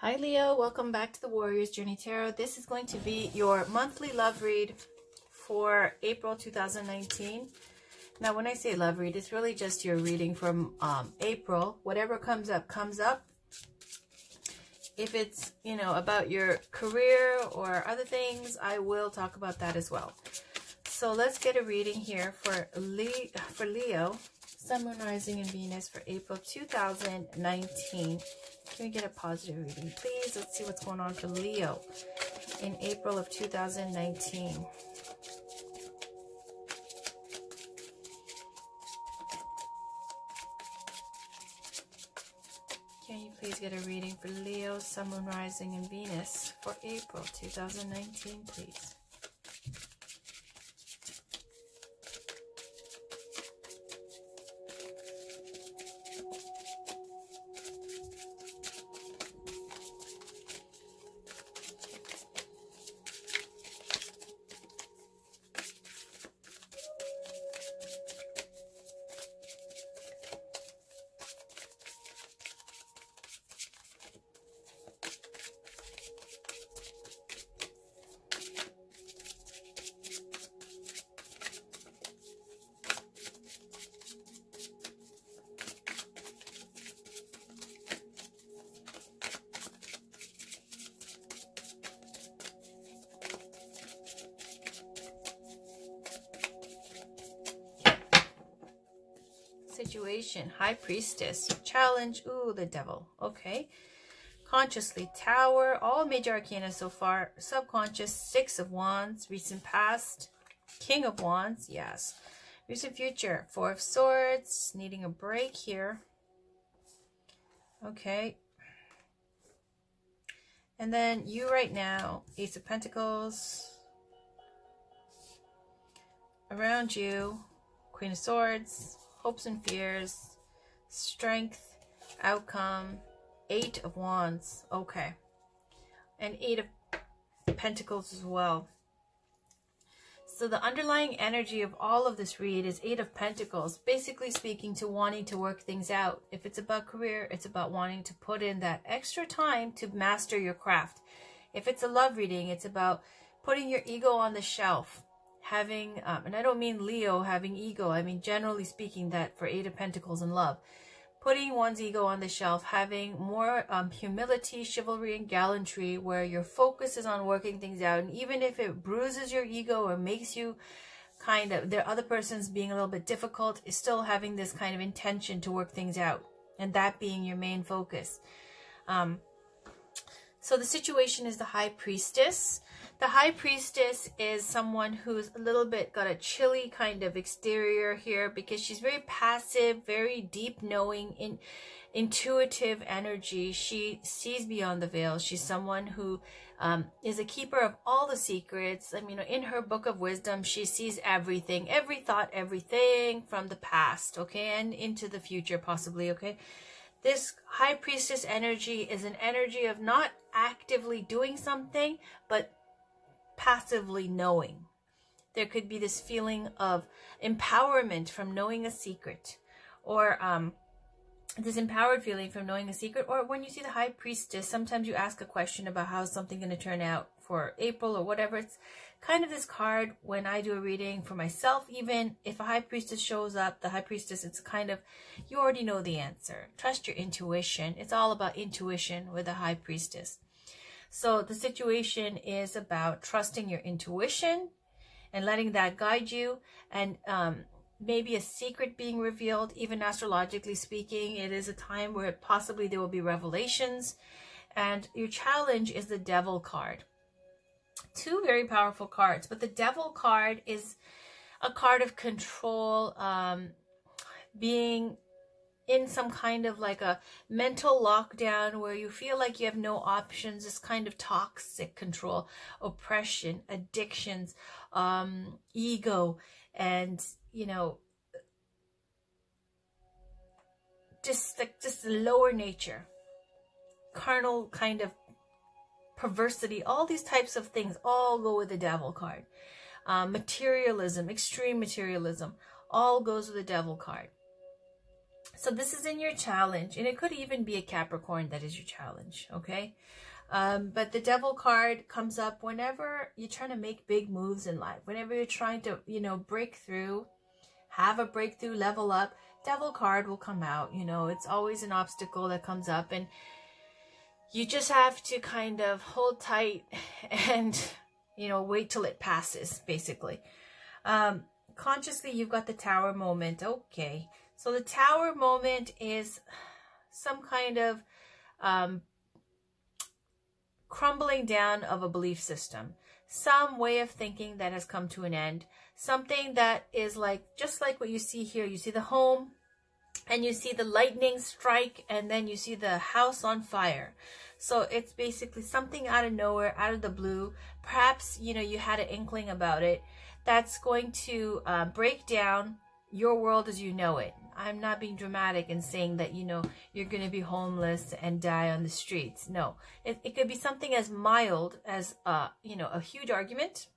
Hi Leo, welcome back to the Warriors Journey Tarot. This is going to be your monthly love read for April 2019. Now when I say love read, it's really just your reading from April. Whatever comes up, comes up. If it's, about your career or other things, I will talk about that as well. So let's get a reading here for Leo, Sun, Moon, Rising, and Venus for April 2019. Can we get a positive reading, please? Let's see what's going on for Leo in April of 2019. Can you please get a reading for Leo, Sun, Moon, Rising, and Venus for April 2019, please? Situation, High Priestess, challenge, ooh, the Devil, okay. Consciously, Tower, all major arcana so far. Subconscious, Six of Wands, recent past, King of Wands, yes. Recent future, Four of Swords, needing a break here. Okay. And then you right now, Ace of Pentacles. Around you, Queen of Swords, hopes and fears, strength, outcome, Eight of Wands, okay, and Eight of Pentacles as well. So the underlying energy of all of this read is Eight of Pentacles, basically speaking to wanting to work things out. If it's about career, it's about wanting to put in that extra time to master your craft. If it's a love reading, it's about putting your ego on the shelf. Having, and I don't mean Leo having ego, I mean generally speaking that for Eight of Pentacles and love, putting one's ego on the shelf, having more humility, chivalry, and gallantry, where your focus is on working things out, and even if it bruises your ego or makes you kind of, the other person's being a little bit difficult, is still having this kind of intention to work things out, and that being your main focus. So the situation is the High Priestess. The High Priestess is someone who's a little bit got a chilly kind of exterior here because she's very passive, very deep knowing, intuitive energy. She sees beyond the veil. She's someone who is a keeper of all the secrets. I mean, in her book of wisdom, she sees everything, every thought, everything from the past, okay, and into the future possibly, okay. This High Priestess energy is an energy of not actively doing something, but passively knowing. There could be this feeling of empowerment from knowing a secret, or this empowered feeling from knowing a secret. Or when you see the High Priestess, sometimes you ask a question about how's something going to turn out for April or whatever. It's kind of this card when I do a reading for myself. Even if a High Priestess shows up, the High Priestess, it's kind of, you already know the answer. Trust your intuition. It's all about intuition with the High Priestess. So the situation is about trusting your intuition and letting that guide you, and maybe a secret being revealed. Even astrologically speaking, it is a time where possibly there will be revelations. And your challenge is the Devil card. Two very powerful cards, but the Devil card is a card of control, being in some kind of like a mental lockdown where you feel like you have no options, this kind of toxic control, oppression, addictions, ego, and, just the lower nature, carnal kind of perversity, all these types of things all go with the Devil card. Materialism, extreme materialism, all goes with the Devil card. So this is in your challenge, and it could even be a Capricorn that is your challenge, okay? But the Devil card comes up whenever you're trying to make big moves in life, whenever you're trying to, you know, break through, have a breakthrough, level up, Devil card will come out. You know, it's always an obstacle that comes up, and you just have to kind of hold tight and, you know, wait till it passes, basically. Consciously, you've got the Tower moment. Okay. So the Tower moment is some kind of crumbling down of a belief system, some way of thinking that has come to an end, something that is like, just like what you see here. You see the home, and you see the lightning strike, and then you see the house on fire. So it's basically something out of nowhere, out of the blue. Perhaps, you know, you had an inkling about it. That's going to break down your world as you know it. I'm not being dramatic and saying that, you know, you're going to be homeless and die on the streets. No, it could be something as mild as, you know, a huge argument,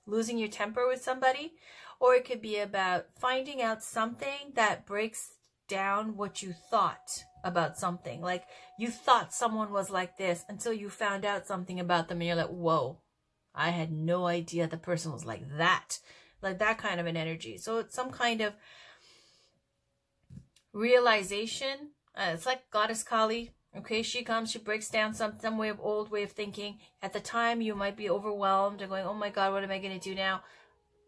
losing your temper with somebody, or it could be about finding out something that breaks down what you thought about something. Like, you thought someone was like this until you found out something about them, and you're like, whoa, I had no idea the person was like that kind of an energy. So it's some kind of realization. It's like Goddess Kali. Okay, she comes, she breaks down some old way of thinking. At the time, you might be overwhelmed and going, oh my God, what am I going to do now?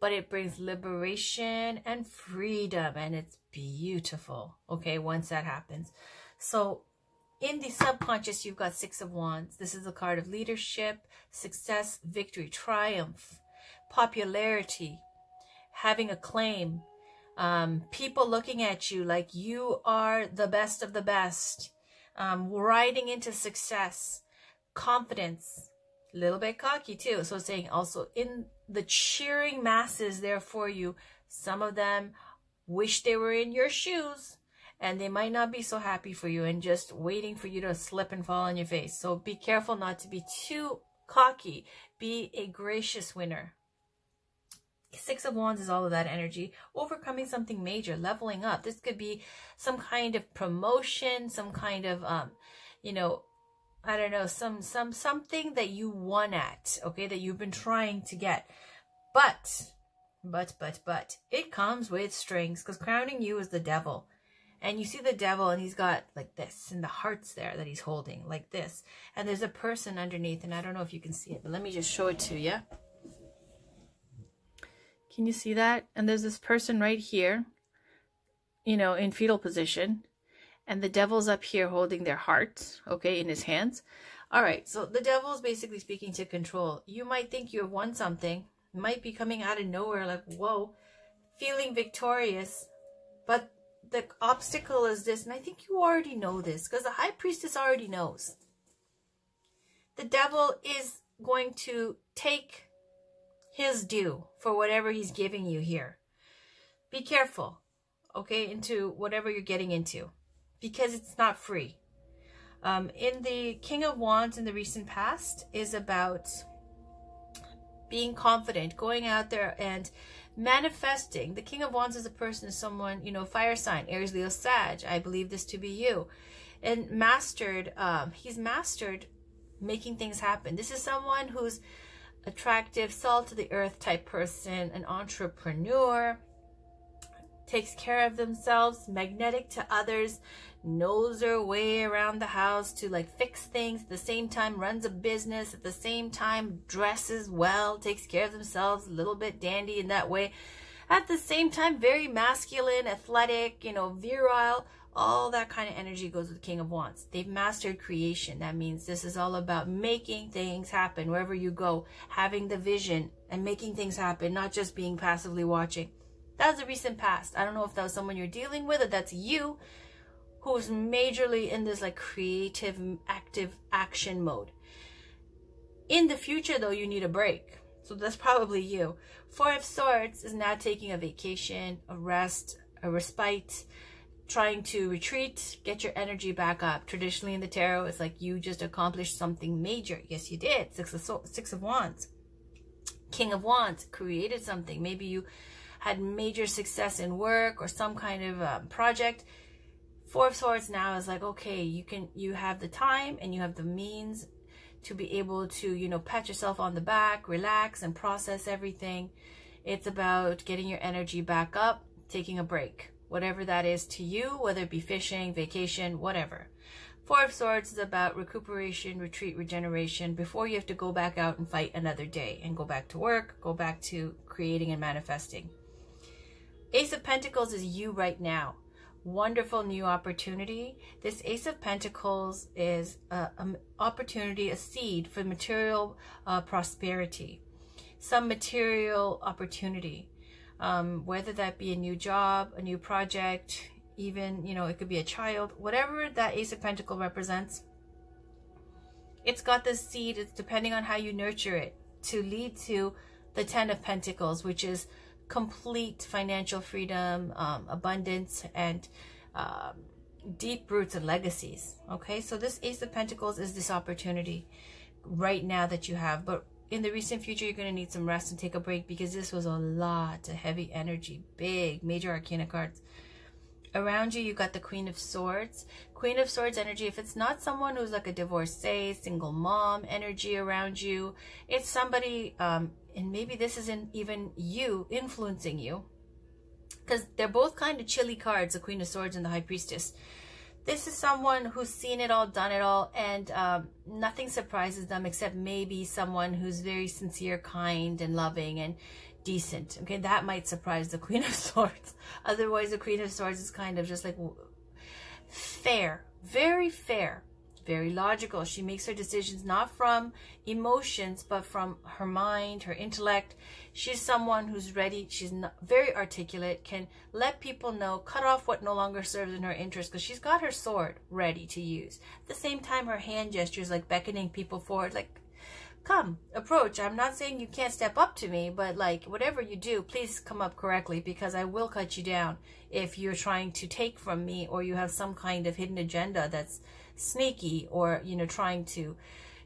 But it brings liberation and freedom, and it's beautiful, okay, once that happens. So in the subconscious, you've got Six of Wands. This is a card of leadership, success, victory, triumph, popularity, having a claim, people looking at you like you are the best of the best, riding into success, confidence, a little bit cocky too. So saying also in the cheering masses there for you, some of them wish they were in your shoes, and they might not be so happy for you and just waiting for you to slip and fall on your face. So be careful not to be too cocky. Be a gracious winner. Six of Wands is all of that energy. Overcoming something major, leveling up. This could be some kind of promotion, some kind of, you know, I don't know, something that you won at, okay, that you've been trying to get. But, it comes with strings, because crowning you is the Devil. And you see the Devil, and he's got like this, and the hearts there that he's holding, like this. And there's a person underneath, and I don't know if you can see it, but let me just show it to you. Can you see that? And there's this person right here, you know, in fetal position. And the Devil's up here holding their heart, okay, in his hands. All right, so the Devil's basically speaking to control. You might think you have won something. It might be coming out of nowhere, like, whoa, feeling victorious. But the obstacle is this, and I think you already know this, because the High Priestess already knows. The Devil is going to take his due for whatever he's giving you here. Be careful, okay, into whatever you're getting into, because it's not free. In the King of Wands in the recent past is about being confident, going out there and manifesting. The King of Wands is a person, someone, you know, fire sign, Aries, Leo, Sag. I believe this to be you. And he's mastered making things happen. This is someone who's attractive, salt to the earth type person, an entrepreneur, takes care of themselves, magnetic to others, knows their way around the house to like fix things, at the same time runs a business, at the same time dresses well, takes care of themselves, a little bit dandy in that way, at the same time very masculine, athletic, you know, virile. All that kind of energy goes with the King of Wands. They've mastered creation. That means this is all about making things happen wherever you go, having the vision and making things happen, not just being passively watching. That was the recent past. I don't know if that was someone you're dealing with, or that's you who's majorly in this like creative, active action mode. In the future though, you need a break. So that's probably you. Four of Swords is now taking a vacation, a rest, a respite, trying to retreat, get your energy back up. Traditionally in the tarot, it's like you just accomplished something major. Yes, you did. Six of Wands. King of Wands created something. Maybe you had major success in work or some kind of project. Four of Swords now is like, okay, you have the time and you have the means to be able to, you know, pat yourself on the back, relax and process everything. It's about getting your energy back up, taking a break, whatever that is to you, whether it be fishing, vacation, whatever. Four of Swords is about recuperation, retreat, regeneration before you have to go back out and fight another day and go back to work, go back to creating and manifesting. Ace of Pentacles is you right now. Wonderful new opportunity. This Ace of Pentacles is an opportunity, a seed for material prosperity, some material opportunity, whether that be a new job, a new project, even, you know, it could be a child, whatever that Ace of Pentacles represents. It's got this seed. It's depending on how you nurture it to lead to the Ten of Pentacles, which is complete financial freedom, abundance, and deep roots and legacies. Okay, so this Ace of Pentacles is this opportunity right now that you have, but in the recent future you're going to need some rest and take a break, because this was a lot of heavy energy, big major arcana cards. Around you, you got the Queen of Swords. Queen of Swords energy, if it's not someone who's like a divorcee, single mom energy around you, it's somebody, and maybe this isn't even you influencing you, because they're both kind of chilly cards, the Queen of Swords and the High Priestess. This is someone who's seen it all, done it all, and nothing surprises them except maybe someone who's very sincere, kind, and loving, and decent. Okay, that might surprise the Queen of Swords. Otherwise, the Queen of Swords is kind of just like fair, very logical. She makes her decisions not from emotions, but from her mind, her intellect. She's someone who's ready. She's not, very articulate, can let people know, cut off what no longer serves in her interest, because she's got her sword ready to use. At the same time, her hand gestures like beckoning people forward, like, come, approach. I'm not saying you can't step up to me, but like, whatever you do, please come up correctly, because I will cut you down if you're trying to take from me, or you have some kind of hidden agenda that's sneaky, or, you know, trying to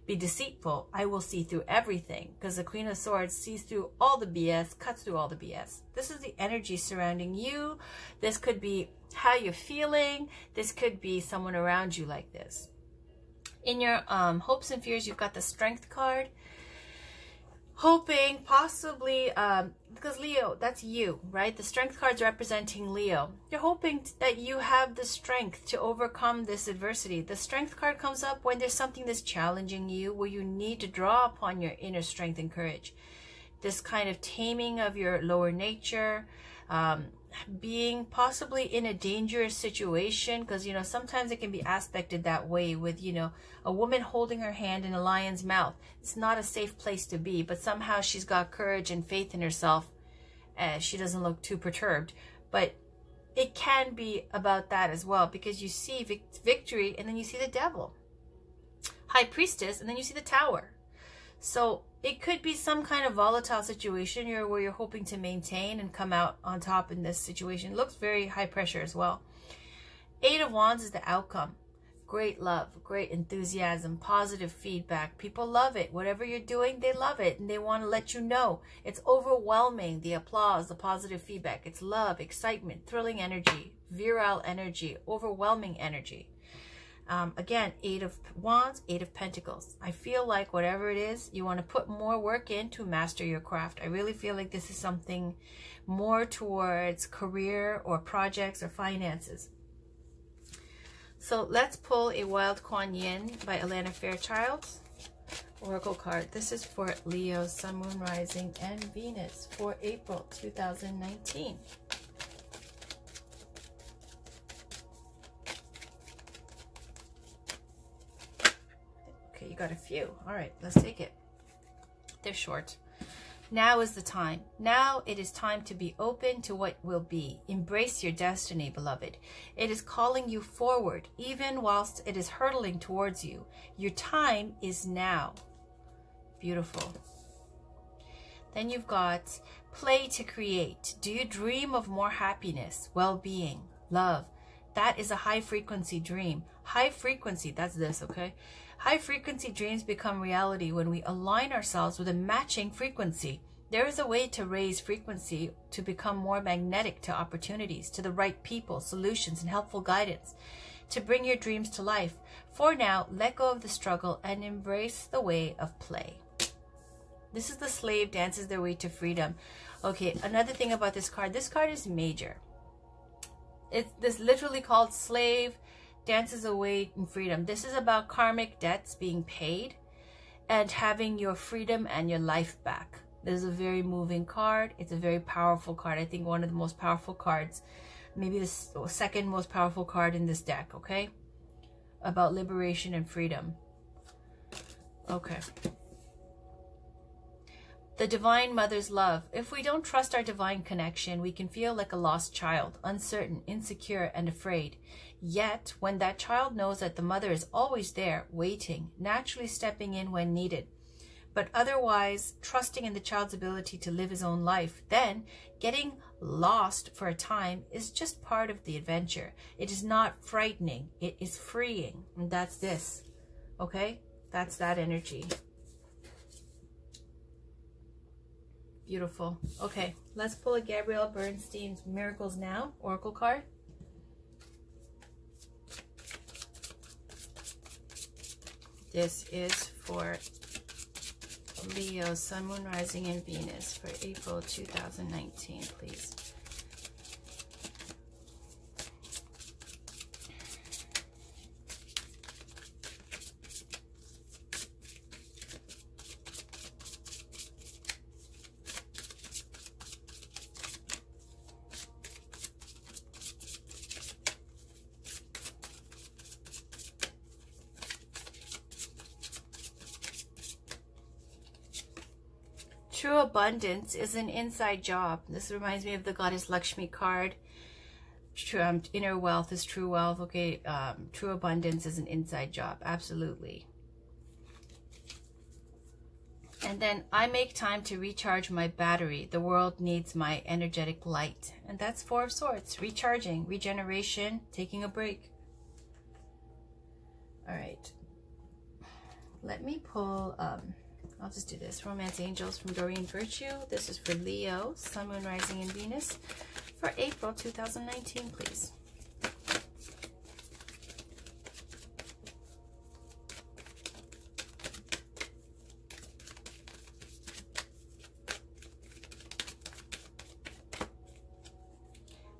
be deceitful. I will see through everything, because the Queen of Swords sees through all the BS, cuts through all the BS. This is the energy surrounding you. This could be how you're feeling. This could be someone around you like this. In your hopes and fears, you've got the Strength card. Hoping, possibly, because Leo, that's you, right? The Strength card's representing Leo. You're hoping that you have the strength to overcome this adversity. The Strength card comes up when there's something that's challenging you, where you need to draw upon your inner strength and courage. This kind of taming of your lower nature, being possibly in a dangerous situation, because, you know, sometimes it can be aspected that way with, you know, a woman holding her hand in a lion's mouth. It's not a safe place to be, but somehow she's got courage and faith in herself, and she doesn't look too perturbed. But it can be about that as well, because you see victory, and then you see the devil, High Priestess, and then you see the Tower. So it could be some kind of volatile situation where you're hoping to maintain and come out on top in this situation. It looks very high pressure as well. Eight of Wands is the outcome. Great love, great enthusiasm, positive feedback. People love it. Whatever you're doing, they love it, and they want to let you know. It's overwhelming, the applause, the positive feedback. It's love, excitement, thrilling energy, virile energy, overwhelming energy. Again, Eight of Wands, Eight of Pentacles. I feel like whatever it is, you want to put more work in to master your craft. I really feel like this is something more towards career or projects or finances. So let's pull a Wild Kuan Yin by Alana Fairchild. Oracle card. This is for Leo, Sun, Moon, Rising, and Venus for April 2019. Okay, you got a few. All right, let's take it. They're short. Now is the time. Now it is time to be open to what will be. Embrace your destiny, beloved. It is calling you forward, even whilst it is hurtling towards you. Your time is now. Beautiful. Then you've got play to create. Do you dream of more happiness, well-being, love? That is a high frequency dream. High frequency, that's this, okay? High frequency dreams become reality when we align ourselves with a matching frequency. There is a way to raise frequency to become more magnetic to opportunities, to the right people, solutions, and helpful guidance, to bring your dreams to life. For now, let go of the struggle and embrace the way of play. This is the slave dances their way to freedom. Okay, another thing about this card is major. It's this literally called slave dances away in freedom. This is about karmic debts being paid and having your freedom and your life back. This is a very moving card. It's a very powerful card. I think one of the most powerful cards, maybe the second most powerful card in this deck, okay? About liberation and freedom. Okay. The Divine Mother's love. If we don't trust our divine connection, we can feel like a lost child, uncertain, insecure, and afraid. Yet, when that child knows that the mother is always there, waiting, naturally stepping in when needed, but otherwise trusting in the child's ability to live his own life, then getting lost for a time is just part of the adventure. It is not frightening. It is freeing. And that's this. Okay? That's that energy. Beautiful. Okay, let's pull a Gabrielle Bernstein's Miracles Now Oracle card. This is for Leo, Sun, Moon, Rising, and Venus for April 2019, please. True abundance is an inside job. This reminds me of the Goddess Lakshmi card. Inner wealth is true wealth. Okay, true abundance is an inside job. Absolutely. And then I make time to recharge my battery. The world needs my energetic light. And that's Four of Swords. Recharging, regeneration, taking a break. All right. Let me pull... I'll just do this. Romance Angels from Doreen Virtue. This is for Leo, Sun, Moon, Rising, and Venus for April 2019, please.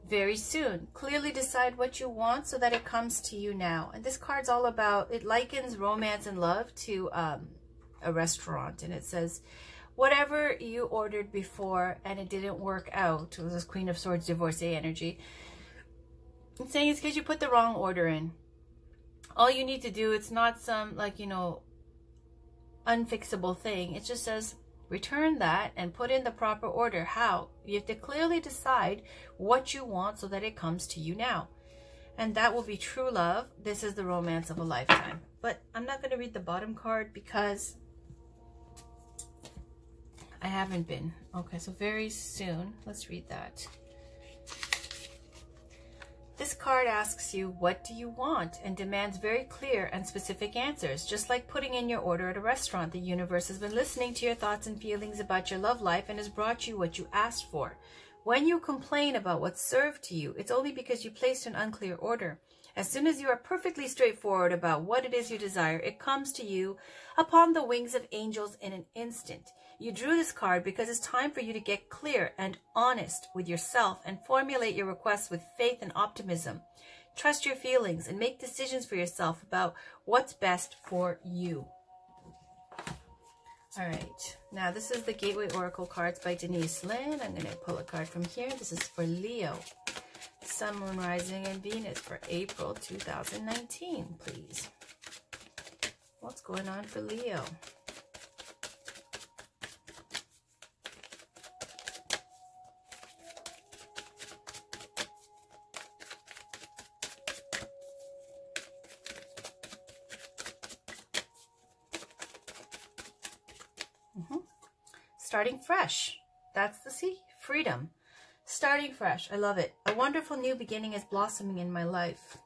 Very soon. Clearly decide what you want so that it comes to you now. And this card's all about, it likens romance and love to a restaurant, and it says whatever you ordered before and it didn't work out. It was this Queen of Swords divorcee energy. It's saying it's because you put the wrong order in. All you need to do, it's not some, like, you know, unfixable thing. It just says return that and put in the proper order. How? You have to clearly decide what you want so that it comes to you now. And that will be true love. This is the romance of a lifetime. But I'm not going to read the bottom card because I haven't been. Okay, so very soon. Let's read that. This card asks you, what do you want? And demands very clear and specific answers. Just like putting in your order at a restaurant, the universe has been listening to your thoughts and feelings about your love life and has brought you what you asked for. When you complain about what's served to you, it's only because you placed an unclear order. As soon as you are perfectly straightforward about what it is you desire, it comes to you upon the wings of angels in an instant. You drew this card because it's time for you to get clear and honest with yourself and formulate your requests with faith and optimism. Trust your feelings and make decisions for yourself about what's best for you. All right, now this is the Gateway Oracle cards by Denise Linn. I'm going to pull a card from here. This is for Leo, Sun, Moon, Rising, and Venus for April 2019, please. What's going on for Leo? Starting fresh. That's the C. Freedom. Starting fresh. I love it. A wonderful new beginning is blossoming in my life.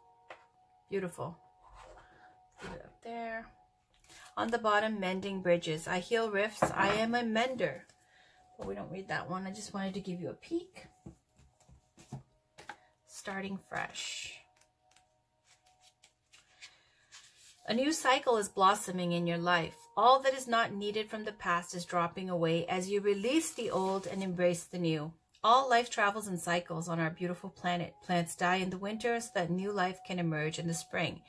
Beautiful. Put it up there. On the bottom, mending bridges. I heal rifts. I am a mender. but we don't read that one. I just wanted to give you a peek. Starting fresh. A new cycle is blossoming in your life. All that is not needed from the past is dropping away as you release the old and embrace the new. All life travels in cycles on our beautiful planet. Plants die in the winter so that new life can emerge in the spring.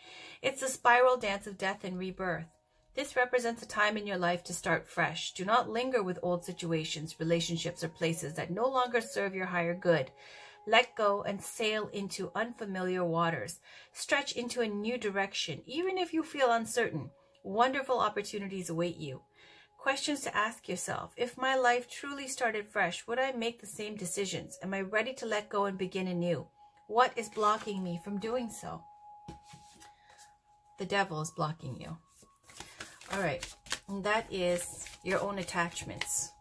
It's the spiral dance of death and rebirth. This represents a time in your life to start fresh. Do not linger with old situations, relationships, or places that no longer serve your higher good. Let go and sail into unfamiliar waters. Stretch into a new direction, even if you feel uncertain. Wonderful opportunities await you. Questions to ask yourself. If my life truly started fresh, would I make the same decisions? Am I ready to let go and begin anew? What is blocking me from doing so? The devil is blocking you. All right. And that is your own attachments.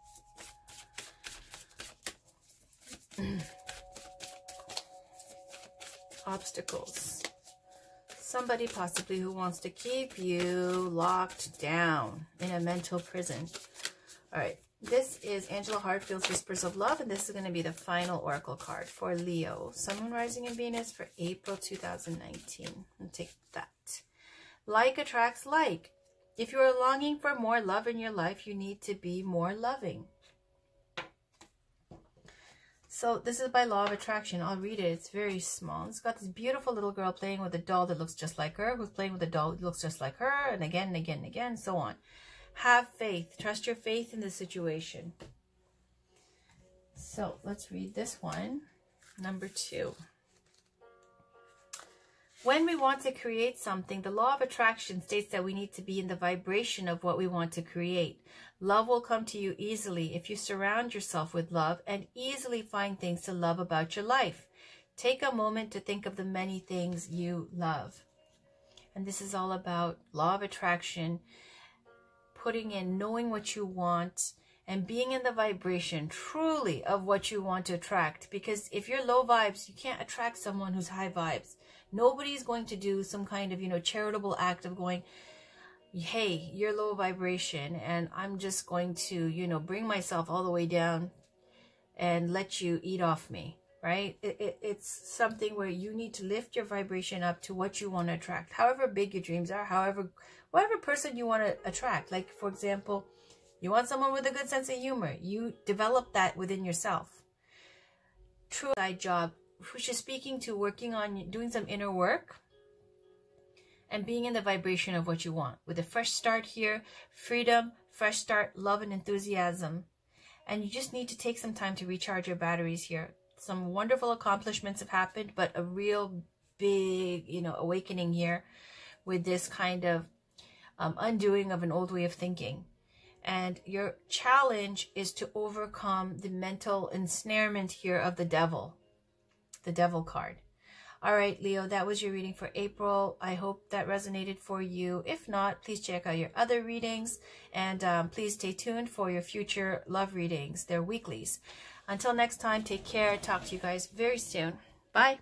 Obstacles. Somebody possibly who wants to keep you locked down in a mental prison. All right. This is Angela Hartfield's Whispers of Love, and this is going to be the final oracle card for Leo, Sun, Moon, Rising, and Venus for April 2019. And take that. Like attracts like. If you are longing for more love in your life, you need to be more loving. So this is by law of attraction. I'll read it. It's very small. It's got this beautiful little girl playing with a doll that looks just like her, who's playing with a doll that looks just like her, and again and again and again, so on. Have faith. Trust your faith in the situation. So let's read this one. Number 2. When we want to create something, the law of attraction states that we need to be in the vibration of what we want to create. Love will come to you easily if you surround yourself with love and easily find things to love about your life. Take a moment to think of the many things you love. And this is all about law of attraction, putting in, knowing what you want, and being in the vibration truly of what you want to attract. Because if you're low vibes, you can't attract someone who's high vibes. Nobody's going to do some kind of, charitable act of going, hey, you're low vibration and I'm just going to, bring myself all the way down and let you eat off me, right? It's something where you need to lift your vibration up to what you want to attract. However big your dreams are, whatever person you want to attract. Like, for example, you want someone with a good sense of humor. You develop that within yourself. True side job. Who she's speaking to, working on doing some inner work and being in the vibration of what you want. With a fresh start here, freedom, fresh start, love and enthusiasm. And you just need to take some time to recharge your batteries here. Some wonderful accomplishments have happened, but a real big, awakening here with this kind of undoing of an old way of thinking. And your challenge is to overcome the mental ensnarement here of the devil. The devil card. All right, Leo, that was your reading for April. I hope that resonated for you. If not, please check out your other readings, and please stay tuned for your future love readings. They're weeklies. Until next time, take care. Talk to you guys very soon. Bye.